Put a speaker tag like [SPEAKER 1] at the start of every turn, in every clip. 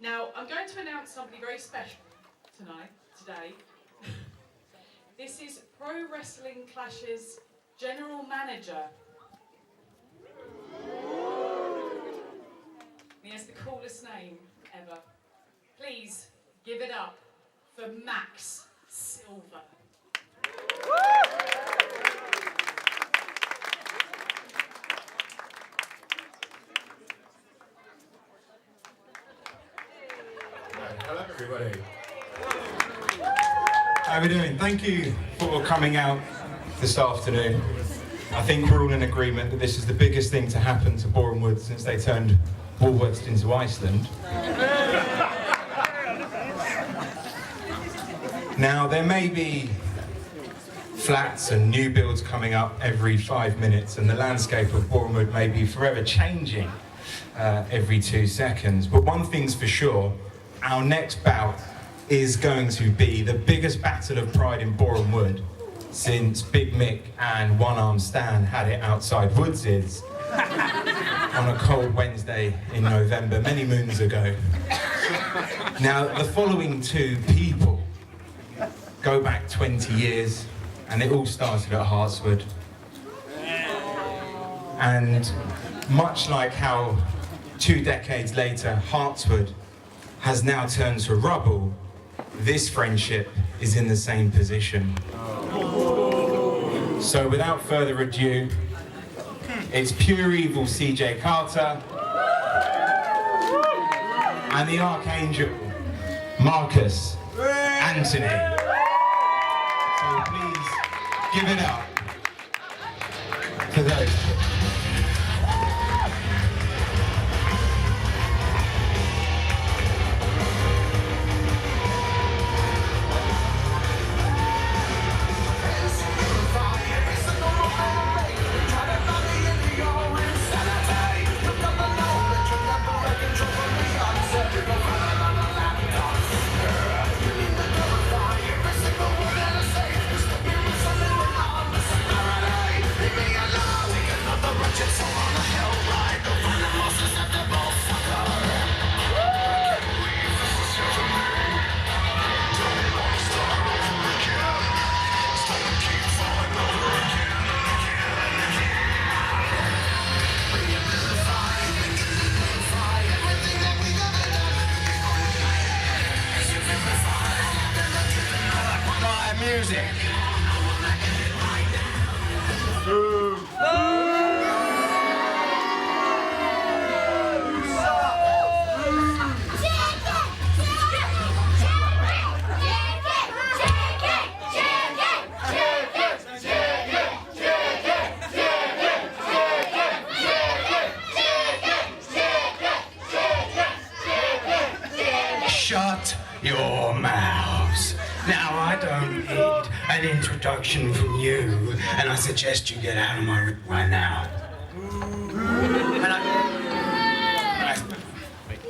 [SPEAKER 1] Now, I'm going to announce somebody very special today. This is Pro Wrestling Clash's General Manager. He has the coolest name ever. Please give it up for Max Silver.
[SPEAKER 2] Hello everybody. How are we doing? Thank you for coming out this afternoon. I think we're all in agreement that this is the biggest thing to happen to Boreham Wood since they turned Woolworths into Iceland. Now, there may be flats and new builds coming up every 5 minutes, and the landscape of Boreham Wood may be forever changing every 2 seconds. But one thing's for sure, our next bout is going to be the biggest battle of pride in Boreham Wood since Big Mick and One Arm Stan had it outside Woods's on a cold Wednesday in November, many moons ago. Now, the following two people go back 20 years, and it all started at Hartswood. And much like how 2 decades later Hartswood has now turned to rubble, this friendship is in the same position. So without further ado, it's pure evil CJ Carter and the Archangel Marcus Antony. So please give it up for those. Music. Shut your mouths. Now, I don't need an introduction from you, and I suggest you get out of my room right now.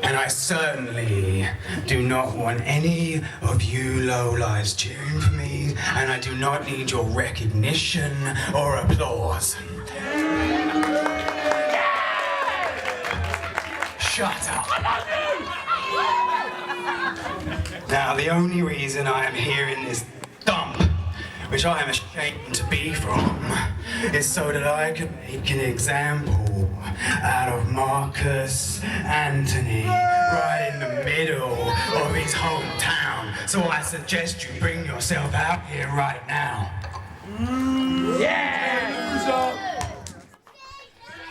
[SPEAKER 2] And I certainly do not want any of you lowlives cheering for me, and I do not need your recognition or applause. Shut up. Now, the only reason I am here in this dump, which I am ashamed to be from, is so that I can make an example out of Marcus Antony right in the middle of his hometown. So I suggest you bring yourself out here right now. Yeah!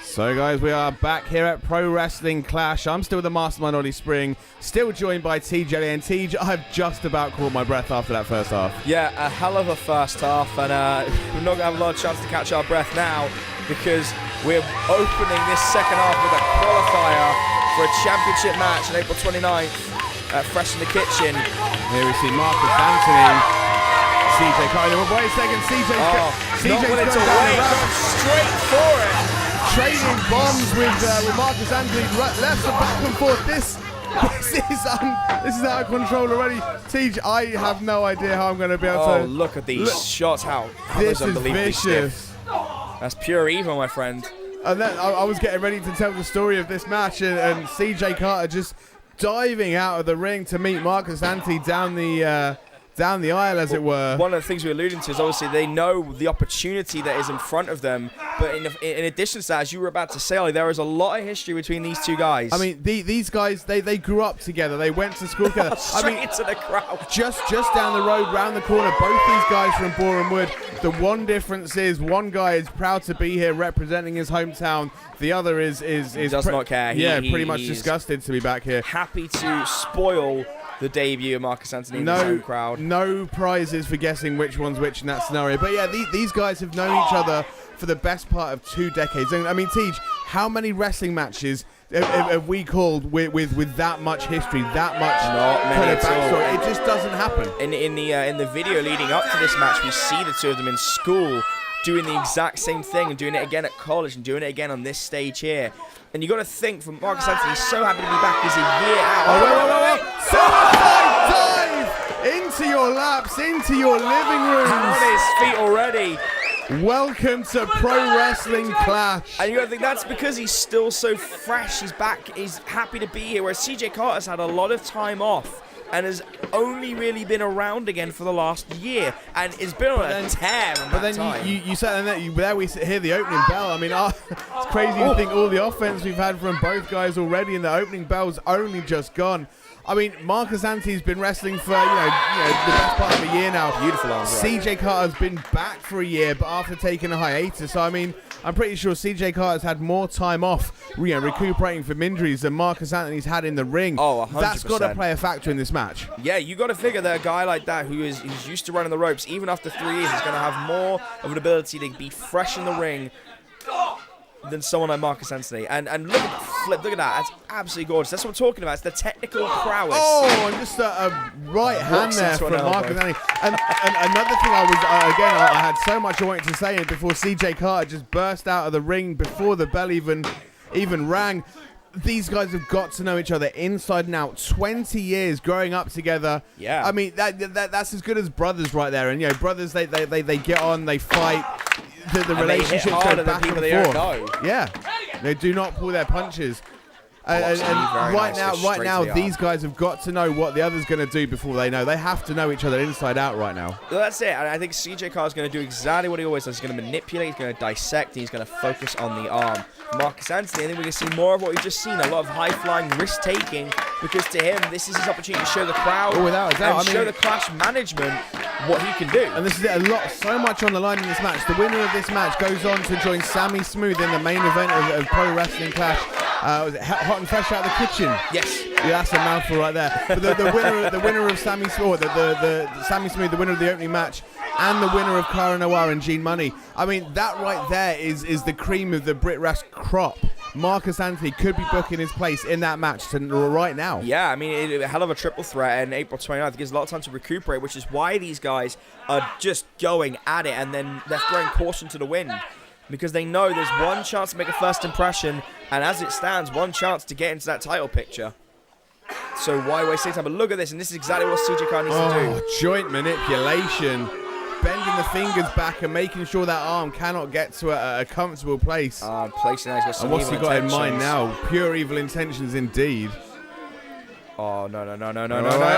[SPEAKER 3] So guys, we are back here at Pro Wrestling Clash. I'm still the Mastermind Ollie Spring, still joined by TJ, and TJ, I've just about caught my breath after that first half.
[SPEAKER 4] Yeah, a hell of a first half, and we're not going to have a lot of chance to catch our breath now because we're opening this second half with a qualifier for a championship match on April 29th at Fresh in the Kitchen.
[SPEAKER 3] Here we see Marcus Antony, CJ Carter. Wait a second, CJ's
[SPEAKER 4] not willing to wait, going straight for it.
[SPEAKER 3] Trading bombs with Marcus Antony, left and back and forth. This is out of control already. TJ, I have no idea how I'm going to be able to.
[SPEAKER 4] Oh, look at these shots! How
[SPEAKER 3] this is
[SPEAKER 4] unbelievably
[SPEAKER 3] vicious.
[SPEAKER 4] Stiff. That's pure evil, my friend.
[SPEAKER 3] And then I was getting ready to tell the story of this match, and CJ Carter just diving out of the ring to meet Marcus Antony down the aisle, as it were.
[SPEAKER 4] One of the things we're alluding to is obviously they know the opportunity that is in front of them. But in addition to that, as you were about to say, Ollie, there is a lot of history between these two guys.
[SPEAKER 3] I mean, these guys, they grew up together. They went to school together.
[SPEAKER 4] Straight into the crowd.
[SPEAKER 3] Just down the road, round the corner, both these guys from Boreham Wood. The one difference is one guy is proud to be here representing his hometown. The other is
[SPEAKER 4] does not care.
[SPEAKER 3] Pretty much disgusted to be back here.
[SPEAKER 4] Happy to spoil the debut of Marcus Antony in his own crowd.
[SPEAKER 3] No prizes for guessing which one's which in that scenario. But yeah, these guys have known each other for the best part of 2 decades. And I mean, Tej, how many wrestling matches have we called with that much history, that much kind of backstory? It just doesn't happen.
[SPEAKER 4] In the video leading up to this match, we see the two of them in school doing the exact same thing and doing it again at college and doing it again on this stage here. And you got to think, from Marcus Antony, he's so happy to be back. He's a year out.
[SPEAKER 3] Dive into your laps, into your living rooms.
[SPEAKER 4] On his feet already.
[SPEAKER 3] Welcome to Pro Wrestling Clash.
[SPEAKER 4] And you got to think that's because he's still so fresh. He's back. He's happy to be here. Whereas CJ Carter's had a lot of time off and has only really been around again for the last year, and it's been on a tear.
[SPEAKER 3] But then you said that there we hear the opening bell. I mean, it's crazy to think all the offense we've had from both guys already, and the opening bell's only just gone. I mean, Marcus Antony's been wrestling for the best part of a year now.
[SPEAKER 4] Beautiful arms.
[SPEAKER 3] CJ Carter's been back for a year, but after taking a hiatus. So I mean, I'm pretty sure CJ Carter's had more time off, recuperating from injuries than Marcus Antony's had in the ring.
[SPEAKER 4] Oh, 100%.
[SPEAKER 3] That's got to play a factor in this match.
[SPEAKER 4] Yeah, you got to figure that a guy like that who's used to running the ropes, even after 3 years, is going to have more of an ability to be fresh in the ring than someone like Marcus Antony. And look at the flip, look at that. That's absolutely gorgeous. That's what I'm talking about. It's the technical prowess.
[SPEAKER 3] Oh, and just a right hand there from Marcus Antony. And another thing I had so much I wanted to say before CJ Carter just burst out of the ring before the bell even rang. These guys have got to know each other inside and out. 20 years growing up together.
[SPEAKER 4] Yeah.
[SPEAKER 3] I mean, that's as good as brothers right there. And, brothers, they get on, they fight. The relationships go back and forth. Yeah, they do not pull their punches. And right now, these guys have got to know what the other's going to do before they know. They have to know each other inside out right now.
[SPEAKER 4] Well, that's it. And I think CJ Carter's going to do exactly what he always does. He's going to manipulate, he's going to dissect, and he's going to focus on the arm. Marcus Antony, I think we're going to see more of what we've just seen. A lot of high-flying risk-taking, because to him, this is his opportunity to show the crowd and show the Clash management what he can do.
[SPEAKER 3] And this is so much on the line in this match. The winner of this match goes on to join Sammy Smooth in the main event of Pro Wrestling Clash. Was it hot and fresh out of the kitchen?
[SPEAKER 4] Yes.
[SPEAKER 3] Yeah, that's a mouthful right there. But the winner of Sammy Smooth, the Sammy Smooth, the winner of the opening match, and the winner of Cara Noir and Gene Money. I mean, that right there is the cream of the Brit Rest crop. Marcus Antony could be booking his place in that match right now.
[SPEAKER 4] Yeah, I mean, a hell of a triple threat, and April 29th gives a lot of time to recuperate, which is why these guys are just going at it, and then they're throwing caution to the wind, because they know there's one chance to make a first impression, and as it stands, one chance to get into that title picture. So why waste any time? But look at this, and this is exactly what CJ Carter needs to do.
[SPEAKER 3] Joint manipulation. Bending the fingers back and making sure that arm cannot get to a comfortable place.
[SPEAKER 4] Placing that, he's got some
[SPEAKER 3] and what's he got in mind now? Pure evil intentions indeed.
[SPEAKER 4] Oh, no.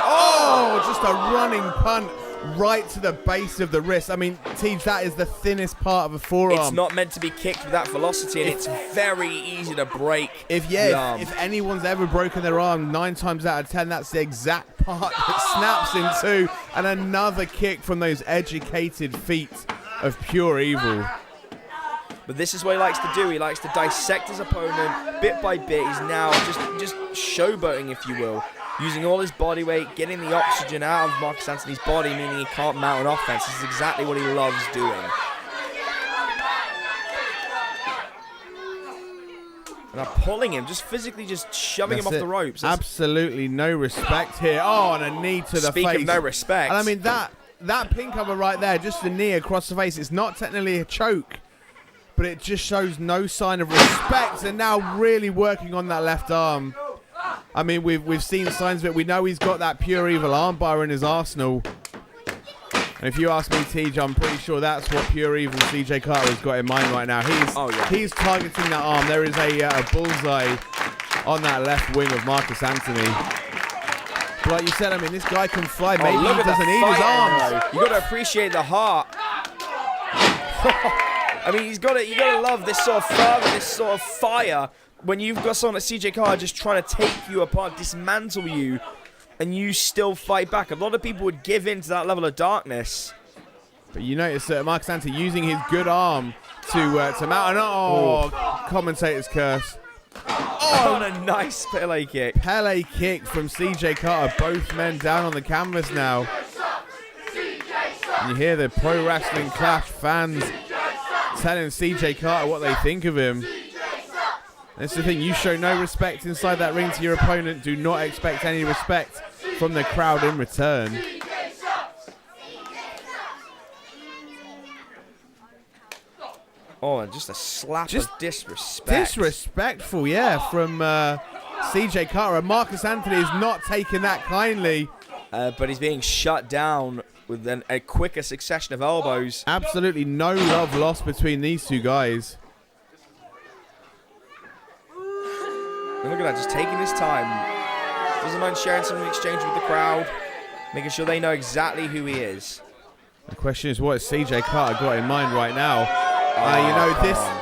[SPEAKER 3] Oh, just a running punt right to the base of the wrist. I mean, Tej, that is the thinnest part of a forearm.
[SPEAKER 4] It's not meant to be kicked with that velocity, and it's very easy to break.
[SPEAKER 3] If anyone's ever broken their arm, 9 times out of 10, that's the exact part that snaps in two. And another kick from those educated feet of pure evil.
[SPEAKER 4] But this is what he likes to do. He likes to dissect his opponent bit by bit. He's now just showboating, if you will, using all his body weight, getting the oxygen out of Marcus Antony's body, meaning he can't mount an offense. This is exactly what he loves doing. And I'm pulling him, just physically just shoving him off the ropes.
[SPEAKER 3] Absolutely no respect here. Oh, and a knee to the face.
[SPEAKER 4] Speak of no respect.
[SPEAKER 3] And I mean, that pin cover right there, just the knee across the face, it's not technically a choke, but it just shows no sign of respect. And now really working on that left arm. I mean, we've seen signs of it. We know he's got that pure evil armbar in his arsenal. And if you ask me, Tej, I'm pretty sure that's what pure evil CJ Carter has got in mind right now. He's targeting that arm. There is a bullseye on that left wing of Marcus Antony. But like you said, I mean, this guy can fly.
[SPEAKER 4] Oh,
[SPEAKER 3] Maybe
[SPEAKER 4] look
[SPEAKER 3] he
[SPEAKER 4] at
[SPEAKER 3] doesn't
[SPEAKER 4] that
[SPEAKER 3] need his
[SPEAKER 4] fire,
[SPEAKER 3] arms.
[SPEAKER 4] though. You got to appreciate the heart. I mean, you got to love this sort of fervor, this sort of fire. When you've got someone like CJ Carter just trying to take you apart, dismantle you, and you still fight back. A lot of people would give in to that level of darkness.
[SPEAKER 3] But you notice that Marcus Antony using his good arm to mount an commentator's curse.
[SPEAKER 4] Oh, and a nice Pele kick.
[SPEAKER 3] Pele kick from CJ Carter. Both men down on the canvas now. And you hear the Pro Wrestling Clash fans telling CJ Carter what they think of him. That's the thing, you show no respect inside that ring to your opponent. Do not expect any respect from the crowd in return.
[SPEAKER 4] Oh, and just a slap
[SPEAKER 3] Just
[SPEAKER 4] of disrespect.
[SPEAKER 3] Disrespectful, yeah, from CJ Carter. And Marcus Antony is not taking that kindly.
[SPEAKER 4] But he's being shut down with a quicker succession of elbows.
[SPEAKER 3] Absolutely no love lost between these two guys.
[SPEAKER 4] And look at that, just taking his time. Doesn't mind sharing some exchange with the crowd, making sure they know exactly who he is.
[SPEAKER 3] The question is, what has CJ Carter got in mind right now? You know,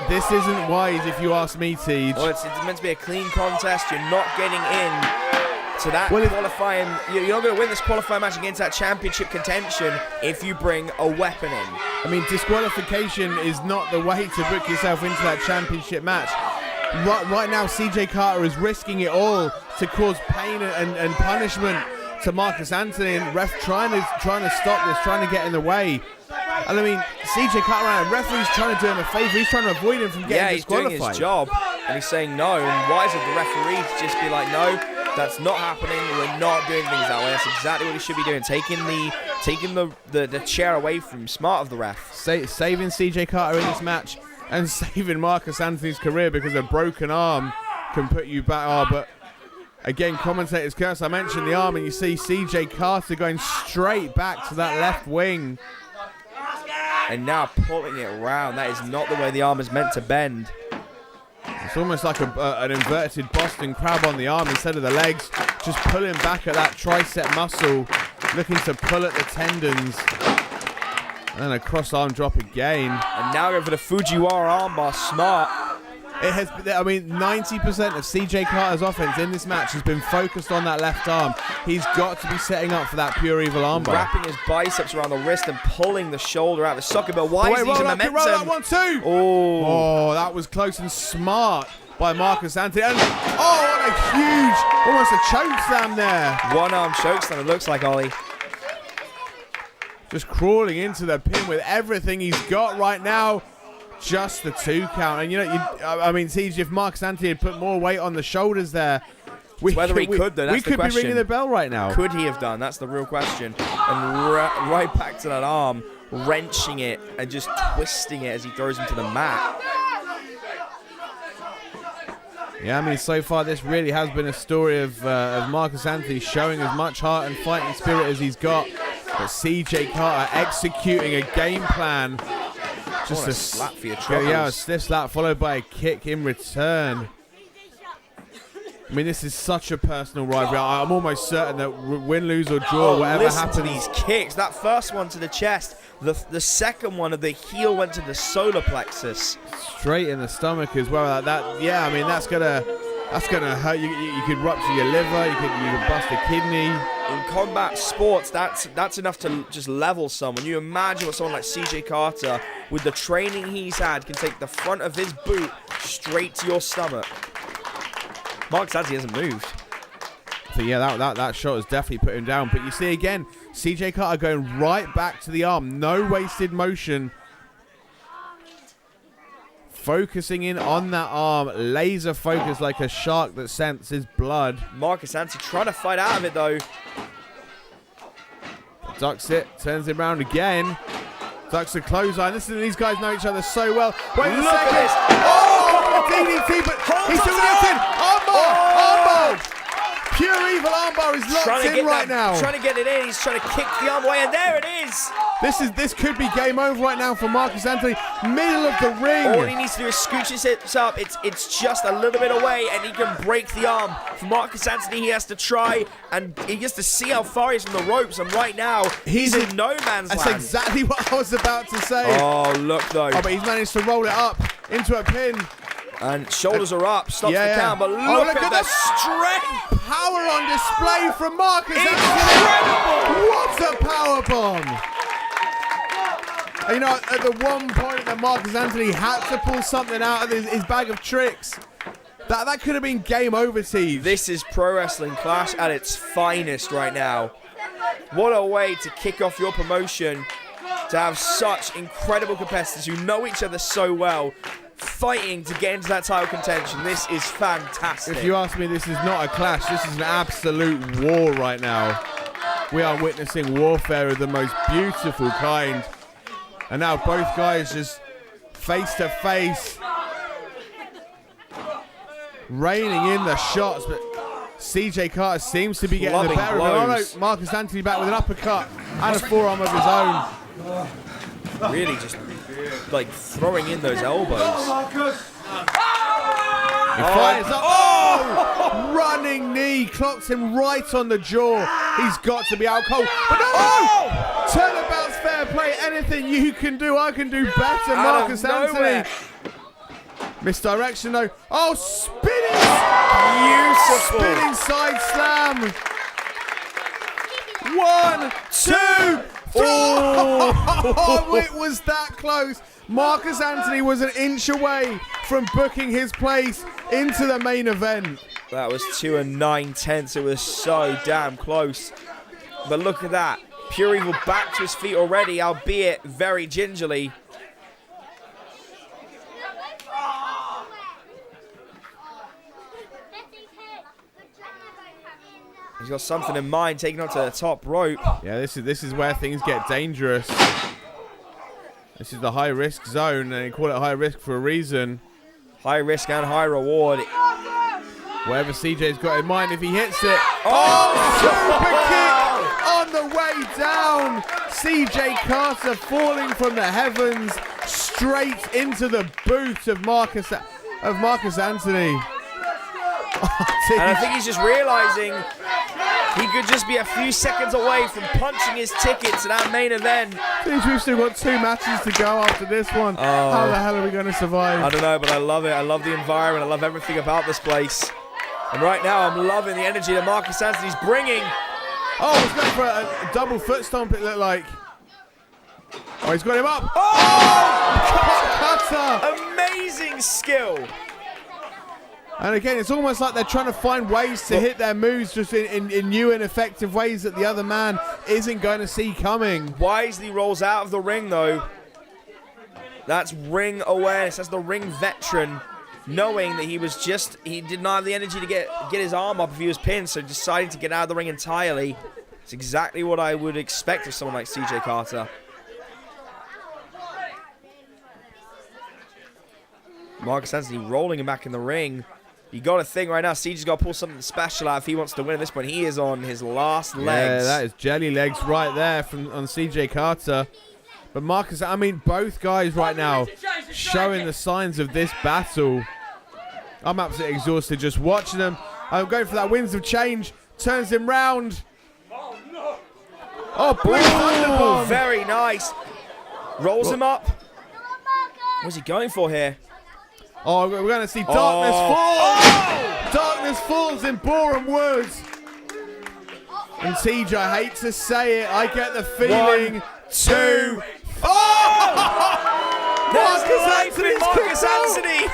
[SPEAKER 3] this isn't wise if you ask me, Tej.
[SPEAKER 4] Well, it's meant to be a clean contest. You're not getting in to that qualifying. You're not going to win this qualifying match against that championship contention if you bring a weapon in.
[SPEAKER 3] I mean, disqualification is not the way to book yourself into that championship match. Right now, CJ Carter is risking it all to cause pain and punishment to Marcus Antony, and ref trying to stop this, trying to get in the way. And I mean, CJ Carter, referee's trying to do him a favor. He's trying to avoid him from getting disqualified.
[SPEAKER 4] Yeah, he's doing his job, and he's saying no. And why is it the referee to just be like, no, that's not happening. We're not doing things that way. That's exactly what he should be doing. Taking the chair away from him. Smart of the ref.
[SPEAKER 3] Saving CJ Carter in this match and saving Marcus Antony's career, because a broken arm can put you back. Oh, but again, commentator's curse. I mentioned the arm, and you see CJ Carter going straight back to that left wing.
[SPEAKER 4] And now pulling it around. That is not the way the arm is meant to bend.
[SPEAKER 3] It's almost like an inverted Boston crab on the arm instead of the legs. Just pulling back at that tricep muscle, looking to pull at the tendons. And a cross arm drop again.
[SPEAKER 4] And now going for the Fujiwara armbar. Smart.
[SPEAKER 3] It has. I mean, 90% of CJ Carter's offense in this match has been focused on that left arm. He's got to be setting up for that pure evil armbar.
[SPEAKER 4] Wrapping his biceps around the wrist and pulling the shoulder out of the socket. But why is he using momentum?
[SPEAKER 3] Roll that one too.
[SPEAKER 4] Oh,
[SPEAKER 3] that was close and smart by Marcus Antony. And what a huge, almost a chokeslam there.
[SPEAKER 4] One arm chokeslam. It looks like, Ollie.
[SPEAKER 3] Just crawling into the pin with everything he's got right now. Just the 2 count. And, you know, I mean, TJ, if Marcus Antony had put more weight on the shoulders there, we could be ringing the bell right now.
[SPEAKER 4] Could he have done? That's the real question. And right back to that arm, wrenching it and just twisting it as he throws him to the mat.
[SPEAKER 3] Yeah, I mean, so far this really has been a story of Marcus Antony showing as much heart and fighting spirit as he's got. But CJ Carter executing a game plan. Just a
[SPEAKER 4] slap for your troubles.
[SPEAKER 3] Yeah, a stiff slap followed by a kick in return. I mean, this is such a personal rivalry. I'm almost certain that win, lose, or draw, whatever happens.
[SPEAKER 4] To these kicks. That first one to the chest. The second one of the heel went to the solar plexus.
[SPEAKER 3] Straight in the stomach as well. Yeah, I mean, that's gonna hurt. You could rupture your liver. You could bust a kidney.
[SPEAKER 4] In combat sports, that's enough to just level someone. You imagine what someone like CJ Carter, with the training he's had, can take the front of his boot straight to your stomach. Marcus Antony hasn't moved.
[SPEAKER 3] So yeah, that shot has definitely put him down. But you see again, CJ Carter going right back to the arm. No wasted motion. Focusing in on that arm. Laser focus like a shark that senses blood.
[SPEAKER 4] Marcus Antony trying to fight out of it though.
[SPEAKER 3] Ducks it, turns it around again. Ducks the clothesline. These guys know each other so well. Wait a second. Oh, DDT, but he's doing it again. Armbar! Pure Evil armbar is locked in right now.
[SPEAKER 4] Trying to get it in. He's trying to kick the arm away, and there it is.
[SPEAKER 3] This could be game over right now for Marcus Antony. Middle of the ring.
[SPEAKER 4] All he needs to do is scooch his hips up. It's just a little bit away, and he can break the arm. For Marcus Antony, he has to try, and he has to see how far he's from the ropes. And right now, he's in no man's land.
[SPEAKER 3] That's exactly what I was about to say.
[SPEAKER 4] Oh, look though.
[SPEAKER 3] Oh, but he's managed to roll it up into a pin.
[SPEAKER 4] And shoulders are up, stops the count, but look at the strength!
[SPEAKER 3] Power on display from Marcus
[SPEAKER 4] Incredible!
[SPEAKER 3] Antony. What a power bomb! And you know, at the one point that Marcus Antony had to pull something out of his bag of tricks, that could have been game over, Steve.
[SPEAKER 4] This is Pro Wrestling Clash at its finest right now. What a way to kick off your promotion, to have such incredible competitors who know each other so well, fighting to get into that title contention. This is fantastic.
[SPEAKER 3] If you ask me, this is not a clash. This is an absolute war right now. We are witnessing warfare of the most beautiful kind. And now both guys just face to face, reining in the shots. But CJ Carter seems to be getting the better of it. Oh no, Marcus Antony back with an uppercut and a forearm of his own.
[SPEAKER 4] Really just like throwing in those elbows.
[SPEAKER 3] He fires up. Oh! Running knee. Clocks him right on the jaw. He's got to be out cold. But no! Turnabout's fair play. Anything you can do, I can do better, Marcus Antony. Misdirection though. Oh, spinning!
[SPEAKER 4] Beautiful.
[SPEAKER 3] Spinning side slam. 1, 2, 3. Oh, it was that close. Marcus Antony was an inch away from booking his place into the main event.
[SPEAKER 4] That was 2 9/10. It was so damn close. But look at that. Pure Evil back to his feet already, albeit very gingerly. He's got something in mind, taking up to the top rope.
[SPEAKER 3] Yeah, this is where things get dangerous. This is the high risk zone, and they call it high risk for a reason.
[SPEAKER 4] High risk and high reward.
[SPEAKER 3] Whatever CJ's got in mind, if he hits it. Oh, super kick on the way down. CJ Carter falling from the heavens straight into the boot of Marcus Antony.
[SPEAKER 4] And I think he's just realizing he could just be a few seconds away from punching his ticket to that main event.
[SPEAKER 3] We've still got 2 matches to go after this one. How the hell are we going to survive?
[SPEAKER 4] I don't know, but I love it. I love the environment. I love everything about this place. And right now, I'm loving the energy that Marcus Antony's bringing.
[SPEAKER 3] Oh, he's going for a double foot stomp, it looked like. Oh, he's got him up. Oh! Cutter!
[SPEAKER 4] Amazing skill.
[SPEAKER 3] And again, it's almost like they're trying to find ways to hit their moves just in new and effective ways that the other man isn't going to see coming.
[SPEAKER 4] Wisely rolls out of the ring, though. That's ring awareness. That's the ring veteran, knowing that he did not have the energy to get his arm up if he was pinned, so deciding to get out of the ring entirely. It's exactly what I would expect of someone like CJ Carter. Marcus Antony rolling him back in the ring. You got to think right now, CJ's got to pull something special out if he wants to win at this point. He is on his last legs.
[SPEAKER 3] Yeah, that is jelly legs right there on CJ Carter. But Marcus, I mean, both guys right now showing the signs of this battle. I'm absolutely exhausted just watching them. I'm going for that winds of change. Turns him round. Oh, blue thunderbomb.
[SPEAKER 4] Very nice. Rolls him up. What's he going for here?
[SPEAKER 3] Oh, we're going to see Darkness Falls. Darkness Falls in Boreham Woods. And TJ, I hate to say it, I get the feeling.
[SPEAKER 4] 1, 2. Oh! There's life in Marcus Antony.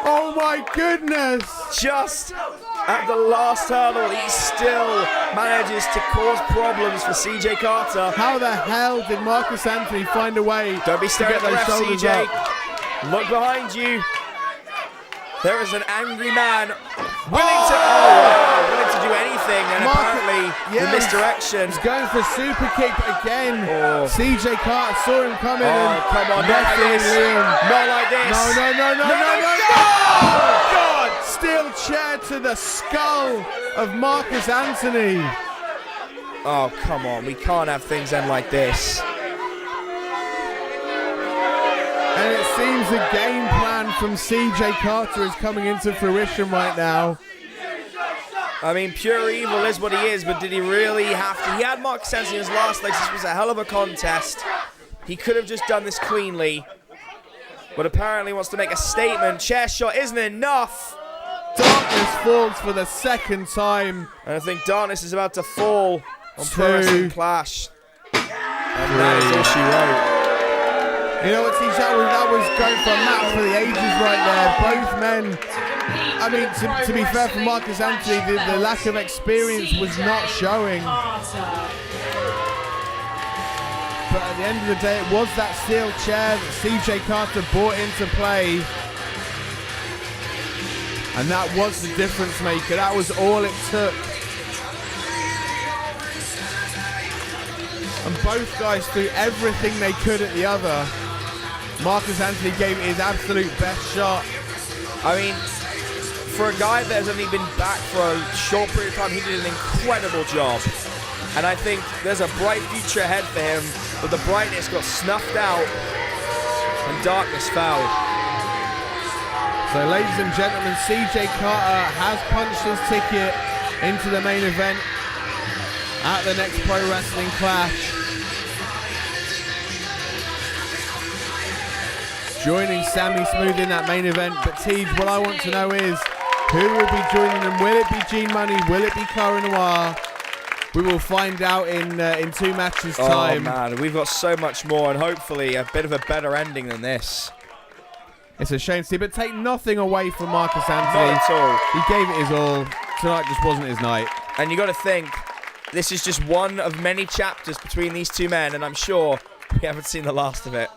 [SPEAKER 3] Oh my goodness.
[SPEAKER 4] Just at the last hurdle, he still manages to cause problems for CJ Carter.
[SPEAKER 3] How the hell did Marcus Antony find a way
[SPEAKER 4] Don't be staring at the ref, CJ.
[SPEAKER 3] up?
[SPEAKER 4] Look behind you. There is an angry man willing to do anything, and apparently the misdirection.
[SPEAKER 3] He's going for super kick again. CJ Carter saw him coming.
[SPEAKER 4] Come on, not like this.
[SPEAKER 3] No! God! steel chair to the skull of Marcus Antony.
[SPEAKER 4] Oh, come on. We can't have things end like this.
[SPEAKER 3] And it seems the game plan from CJ Carter is coming into fruition right now.
[SPEAKER 4] I mean, pure evil is what he is, but did he really have to? He had Marcus Antony in his last legs. This was a hell of a contest. He could have just done this cleanly, but apparently wants to make a statement. Chair shot isn't enough.
[SPEAKER 3] Darkness falls for the second time.
[SPEAKER 4] And I think Darkness is about to fall on Pro Wrestling Clash. And that is all she wrote.
[SPEAKER 3] You know what, TJ, that was going for a match for the ages right there. Both men, I mean, to be fair for Marcus Antony, the lack of experience was not showing. But at the end of the day, it was that steel chair that CJ Carter brought into play. And that was the difference maker. That was all it took. And both guys threw everything they could at the other. Marcus Antony gave it his absolute best shot.
[SPEAKER 4] I mean, for a guy that has only been back for a short period of time, he did an incredible job. And I think there's a bright future ahead for him, but the brightness got snuffed out and darkness fell.
[SPEAKER 3] So ladies and gentlemen, CJ Carter has punched his ticket into the main event at the next Pro Wrestling Clash. Joining Sammy Smooth in that main event, but Tej, what I want to know is who will be joining them? Will it be Gene Money? Will it be Cara Noir? We will find out in 2 matches time.
[SPEAKER 4] Oh man, we've got so much more, and hopefully a bit of a better ending than this.
[SPEAKER 3] It's a shame to see, but take nothing away from Marcus Antony.
[SPEAKER 4] Not at all.
[SPEAKER 3] He gave it his all. Tonight just wasn't his night.
[SPEAKER 4] And you got to think, this is just one of many chapters between these two men, and I'm sure we haven't seen the last of it.